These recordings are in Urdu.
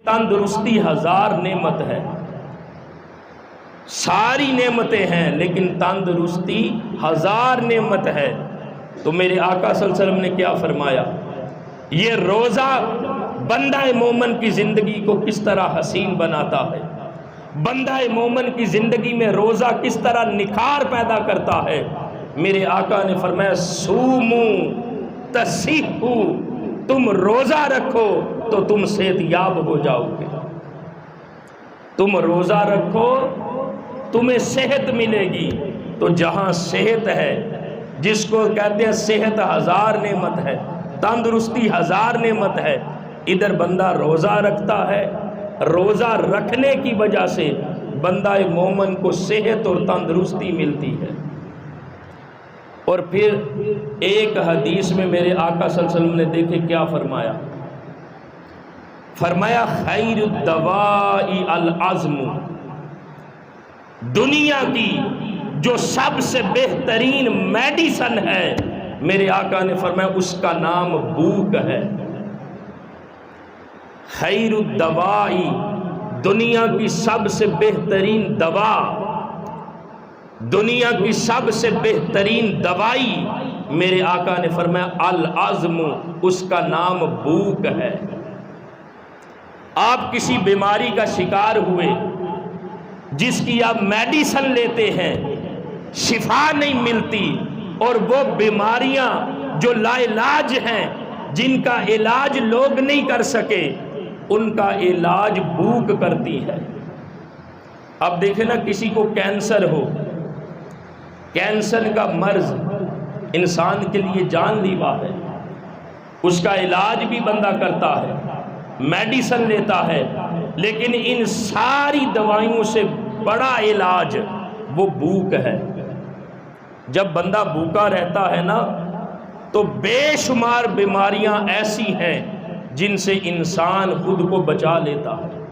تندرستی ہزار نعمت ہے، ساری نعمتیں ہیں لیکن تندرستی ہزار نعمت ہے۔ تو میرے آقا صلی اللہ علیہ وسلم نے کیا فرمایا؟ یہ روزہ بندہ مومن کی زندگی کو کس طرح حسین بناتا ہے، بندہ مومن کی زندگی میں روزہ کس طرح نکھار پیدا کرتا ہے۔ میرے آقا نے فرمایا سومو تصیحو، تم روزہ رکھو تو تم صحت یاب ہو جاؤ گے، تم روزہ رکھو تمہیں صحت ملے گی۔ تو جہاں صحت ہے، جس کو کہتے ہیں صحت ہزار نعمت ہے، تندرستی ہزار نعمت ہے، ادھر بندہ روزہ رکھتا ہے، روزہ رکھنے کی وجہ سے بندہ مومن کو صحت اور تندرستی ملتی ہے۔ اور پھر ایک حدیث میں میرے آقا صلی اللہ علیہ وسلم نے دیکھے کیا فرمایا؟ فرمایا خیر الدواء العزم، دنیا کی جو سب سے بہترین میڈیسن ہے، میرے آقا نے فرمایا اس کا نام بھوک ہے۔ خیر الدواء، دنیا کی سب سے بہترین دوا، دنیا کی سب سے بہترین دوائی، میرے آقا نے فرمایا العزم، اس کا نام بھوک ہے۔ آپ کسی بیماری کا شکار ہوئے جس کی آپ میڈیسن لیتے ہیں، شفا نہیں ملتی، اور وہ بیماریاں جو لا علاج ہیں، جن کا علاج لوگ نہیں کر سکے، ان کا علاج بھوک کرتی ہے۔ اب دیکھیں نا، کسی کو کینسر ہو، کینسر کا مرض انسان کے لیے جان لیوا ہے، اس کا علاج بھی بندہ کرتا ہے، میڈیسن لیتا ہے، لیکن ان ساری دوائیوں سے بڑا علاج وہ بھوک ہے۔ جب بندہ بھوکا رہتا ہے نا، تو بے شمار بیماریاں ایسی ہیں جن سے انسان خود کو بچا لیتا ہے۔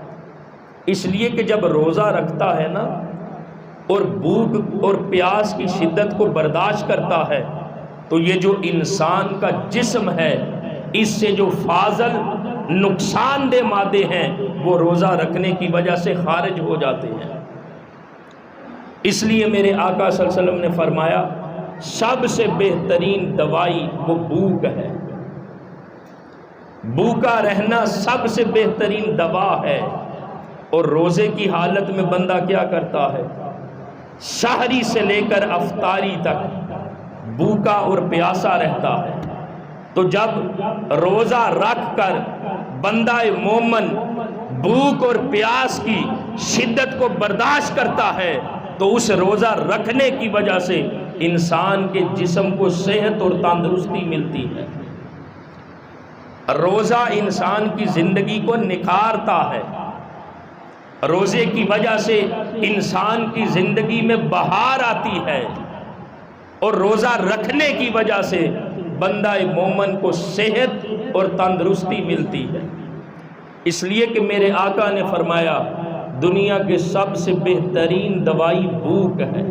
اس لیے کہ جب روزہ رکھتا ہے نا اور بھوک اور پیاس کی شدت کو برداشت کرتا ہے، تو یہ جو انسان کا جسم ہے، اس سے جو فاضل نقصان دہ مادے ہیں وہ روزہ رکھنے کی وجہ سے خارج ہو جاتے ہیں۔ اس لیے میرے آقا صلی اللہ علیہ وسلم نے فرمایا سب سے بہترین دوائی وہ بھوک ہے، بھوکا رہنا سب سے بہترین دوا ہے۔ اور روزے کی حالت میں بندہ کیا کرتا ہے؟ سحری سے لے کر افطاری تک بھوکا اور پیاسا رہتا ہے۔ تو جب روزہ رکھ کر بندہ مومن بھوک اور پیاس کی شدت کو برداشت کرتا ہے، تو اس روزہ رکھنے کی وجہ سے انسان کے جسم کو صحت اور تندرستی ملتی ہے۔ روزہ انسان کی زندگی کو نکھارتا ہے، روزے کی وجہ سے انسان کی زندگی میں بہار آتی ہے، اور روزہ رکھنے کی وجہ سے بندہ مومن کو صحت اور تندرستی ملتی ہے۔ اس لیے کہ میرے آقا نے فرمایا دنیا کے سب سے بہترین دوائی بھوک ہے۔